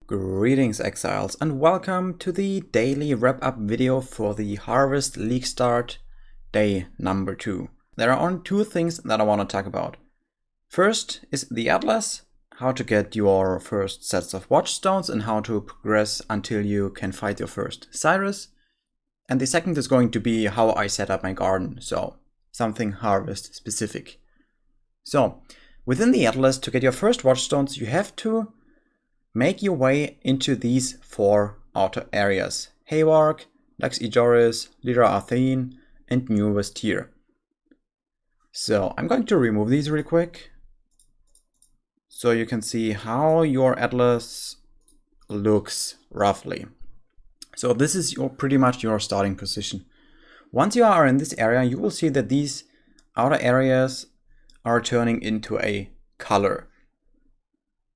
Greetings exiles and welcome to the daily wrap-up video for the Harvest League Start day number 2. There are only two things that I want to talk about. First is the Atlas, how to get your first sets of Watchstones and how to progress until you can fight your first Cyrus. And the second is going to be how I set up my garden, so something Harvest specific. So, within the Atlas, to get your first Watchstones, you have to make your way into these 4 outer areas: Haywark, Lex Ejoris, Lyra Athene, and New Vestir. So I'm going to remove these real quick so you can see how your Atlas looks roughly. So this is pretty much your starting position. Once you are in this area, you will see that these outer areas are turning into a color.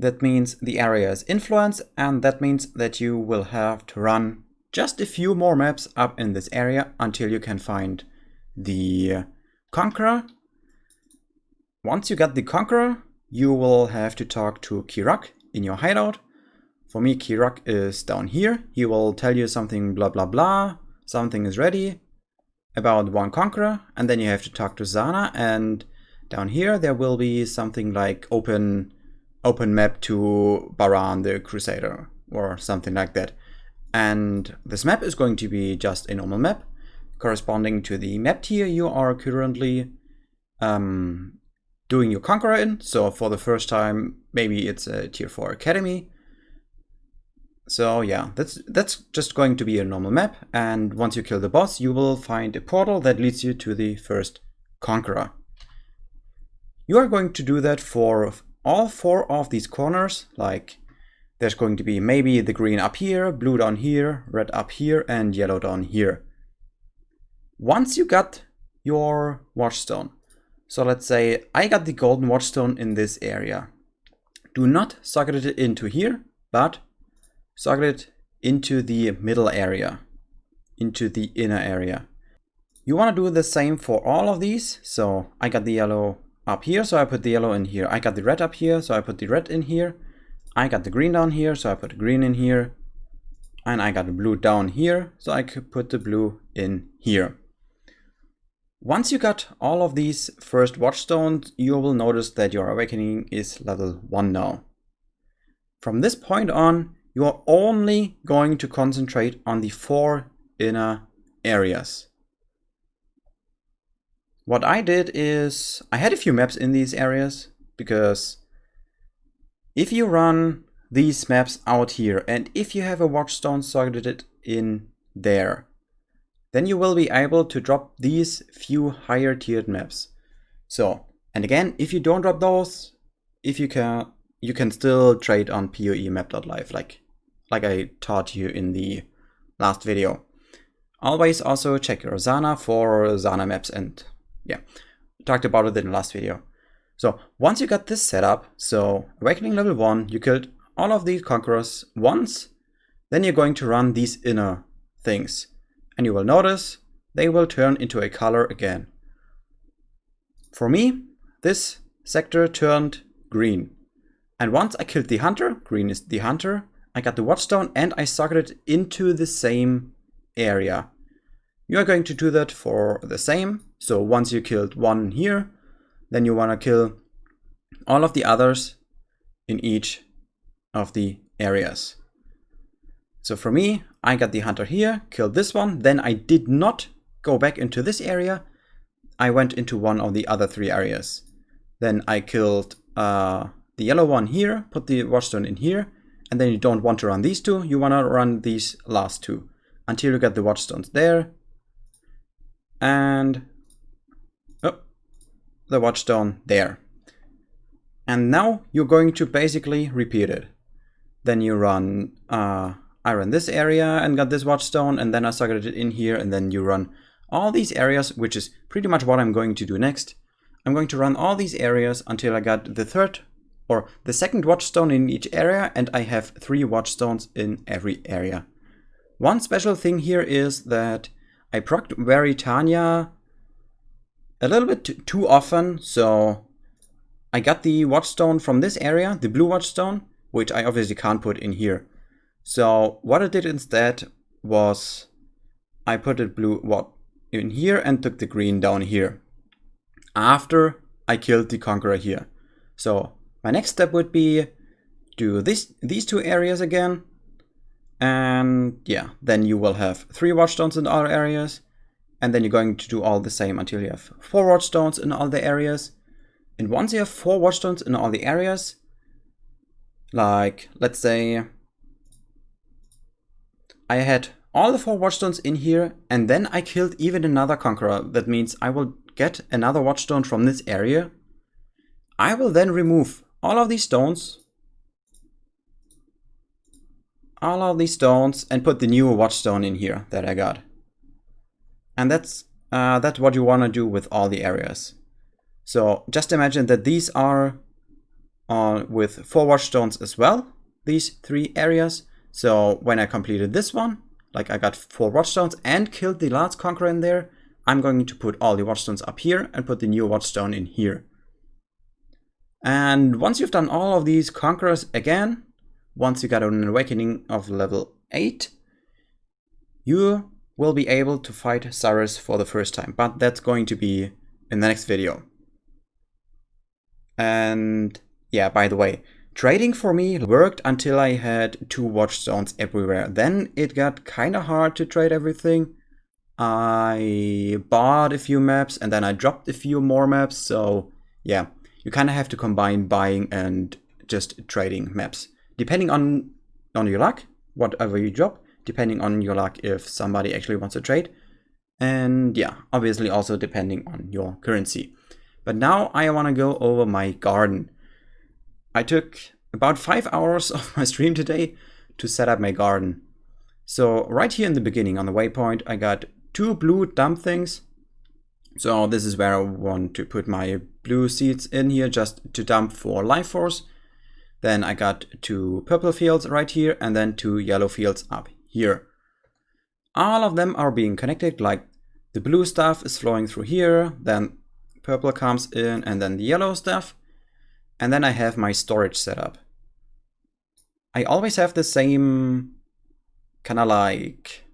That means the area is influenced, and that means that you will have to run just a few more maps up in this area until you can find the Conqueror. Once you get the Conqueror, you will have to talk to Kirok in your hideout. For me, Kirok is down here. He will tell you something blah blah blah, something is ready about one Conqueror, and then you have to talk to Zana, and down here there will be something like open map to Baran the Crusader or something like that. And this map is going to be just a normal map corresponding to the map tier you are currently doing your Conqueror in. So for the first time, maybe it's a tier 4 academy. So yeah, that's just going to be a normal map, and once you kill the boss, you will find a portal that leads you to the first Conqueror. You are going to do that for all 4 of these corners. Like, there's going to be maybe the green up here, blue down here, red up here, and yellow down here. Once you got your Watchstone, so let's say I got the golden Watchstone in this area, do not socket it into here, but socket it into the middle area, into the inner area. You want to do the same for all of these. So I got the yellow up here, so I put the yellow in here. I got the red up here, so I put the red in here. I got the green down here, so I put the green in here. And I got the blue down here, so I could put the blue in here. Once you got all of these first Watchstones, you will notice that your awakening is level 1 now. From this point on, you are only going to concentrate on the 4 inner areas. What I did is, I had a few maps in these areas, because if you run these maps out here, and if you have a Watchstone socketed in there, then you will be able to drop these few higher tiered maps. So, and again, if you don't drop those, if you can still trade on PoE map.live, like I taught you in the last video. Always also check your Zana for Zana maps, and yeah, talked about it in the last video. So once you got this set up, so awakening level 1, you killed all of these conquerors once, then you're going to run these inner things, and you will notice they will turn into a color again. For me, this sector turned green, and once I killed the hunter, green is the hunter, I got the Watchstone and I socketed it into the same area. You are going to do that for the same. So once you killed one here, then you want to kill all of the others in each of the areas. So for me, I got the hunter here, killed this one, then I did not go back into this area. I went into one of the other 3 areas. Then I killed the yellow one here, put the Watchstone in here, and then you don't want to run these 2, you want to run these last 2 until you get the Watchstones there. And the Watchstone there. And now you're going to basically repeat it. Then you run, I ran this area and got this Watchstone, and then I socketed it in here, and then you run all these areas, which is pretty much what I'm going to do next. I'm going to run all these areas until I got the second Watchstone in each area, and I have 3 Watchstones in every area. One special thing here is that I procced Veritania a little bit too often, so I got the Watchstone from this area, the blue Watchstone, which I obviously can't put in here. So what I did instead was I put the blue in here and took the green down here after I killed the Conqueror here. So my next step would be do these two areas again, and yeah, then you will have 3 Watchstones in all areas, and then you're going to do all the same until you have 4 Watchstones in all the areas. And once you have 4 Watchstones in all the areas, like let's say I had all the 4 Watchstones in here, and then I killed even another Conqueror. That means I will get another Watchstone from this area. I will then remove all of these stones, and put the new Watchstone in here that I got. And that's what you want to do with all the areas. So just imagine that these are with 4 Watchstones as well, these 3 areas. So when I completed this one, like I got 4 Watchstones and killed the last Conqueror in there, I'm going to put all the Watchstones up here and put the new Watchstone in here. And once you've done all of these Conquerors again, once you got an awakening of level 8, you will be able to fight Cyrus for the first time. But that's going to be in the next video. And yeah, by the way, trading for me worked until I had 2 Watchstones everywhere. Then it got kind of hard to trade everything. I bought a few maps and then I dropped a few more maps. So yeah, you kind of have to combine buying and just trading maps. Depending on your luck, whatever you drop, depending on your luck if somebody actually wants to trade. And yeah, obviously also depending on your currency. But now I want to go over my garden. I took about 5 hours of my stream today to set up my garden. So right here in the beginning on the waypoint, I got 2 blue dump things. So this is where I want to put my blue seeds in here just to dump for life force. Then I got 2 purple fields right here and then 2 yellow fields up here. All of them are being connected, like the blue stuff is flowing through here, then purple comes in and then the yellow stuff. And then I have my storage set up. I always have the same kind of like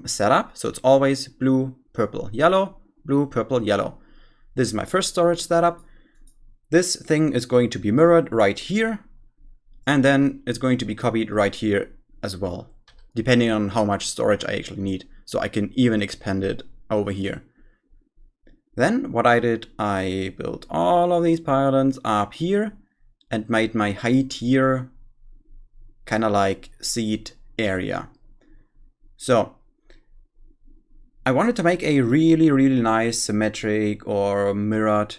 setup. So it's always blue, purple, yellow, blue, purple, yellow. This is my first storage setup. This thing is going to be mirrored right here. And then it's going to be copied right here as well, depending on how much storage I actually need. So I can even expand it over here. Then what I did, I built all of these pylons up here and made my high tier kind of like seed area. So I wanted to make a really, really nice symmetric or mirrored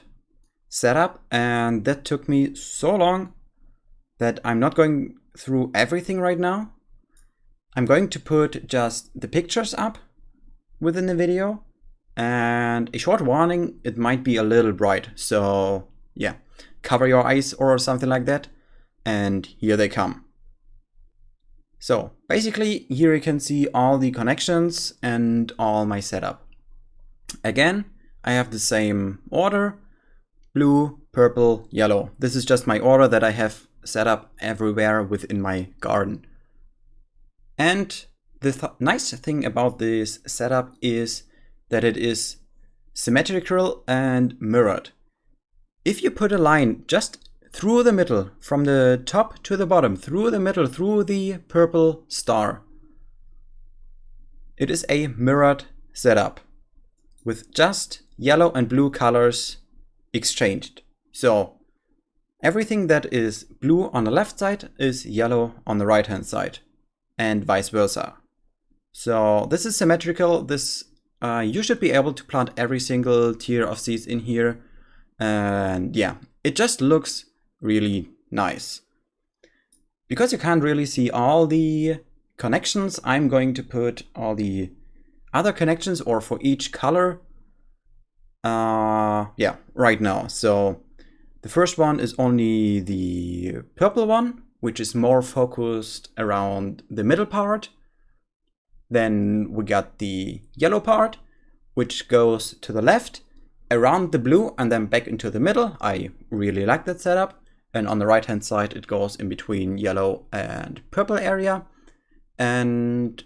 setup, and that took me so long that I'm not going through everything right now. I'm going to put just the pictures up within the video, and a short warning, it might be a little bright, so yeah, cover your eyes or something like that, and here they come. So basically here you can see all the connections and all my setup. Again, I have the same order, blue, purple, yellow. This is just my order that I have set up everywhere within my garden. And the nice thing about this setup is that it is symmetrical and mirrored. If you put a line just through the middle, from the top to the bottom, through the middle, through the purple star, it is a mirrored setup with just yellow and blue colors exchanged. So everything that is blue on the left side is yellow on the right hand side, and vice versa. So this is symmetrical. This you should be able to plant every single tier of seeds in here, and yeah, it just looks really nice. Because you can't really see all the connections, I'm going to put all the other connections, or for each color, yeah, right now. So the first one is only the purple one, which is more focused around the middle part. Then we got the yellow part, which goes to the left, around the blue, and then back into the middle. I really like that setup. And on the right hand side, it goes in between yellow and purple area. And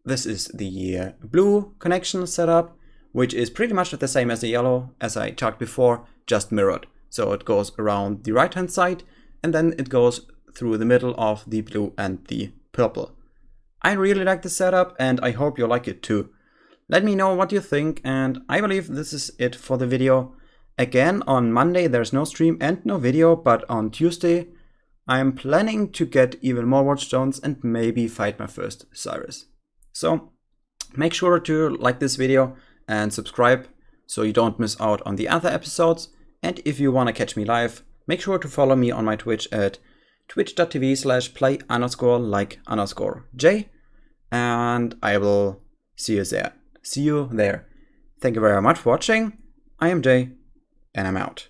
this is the blue connection setup, which is pretty much the same as the yellow, as I talked before, just mirrored. So it goes around the right hand side and then it goes through the middle of the blue and the purple. I really like this setup and I hope you like it too. Let me know what you think, and I believe this is it for the video. Again, on Monday there's no stream and no video, but on Tuesday I'm planning to get even more Watchstones and maybe fight my first Cyrus. So make sure to like this video and subscribe so you don't miss out on the other episodes. And if you want to catch me live, make sure to follow me on my Twitch at twitch.tv/play_like_J, and I will see you there. Thank you very much for watching. I am Jay, and I'm out.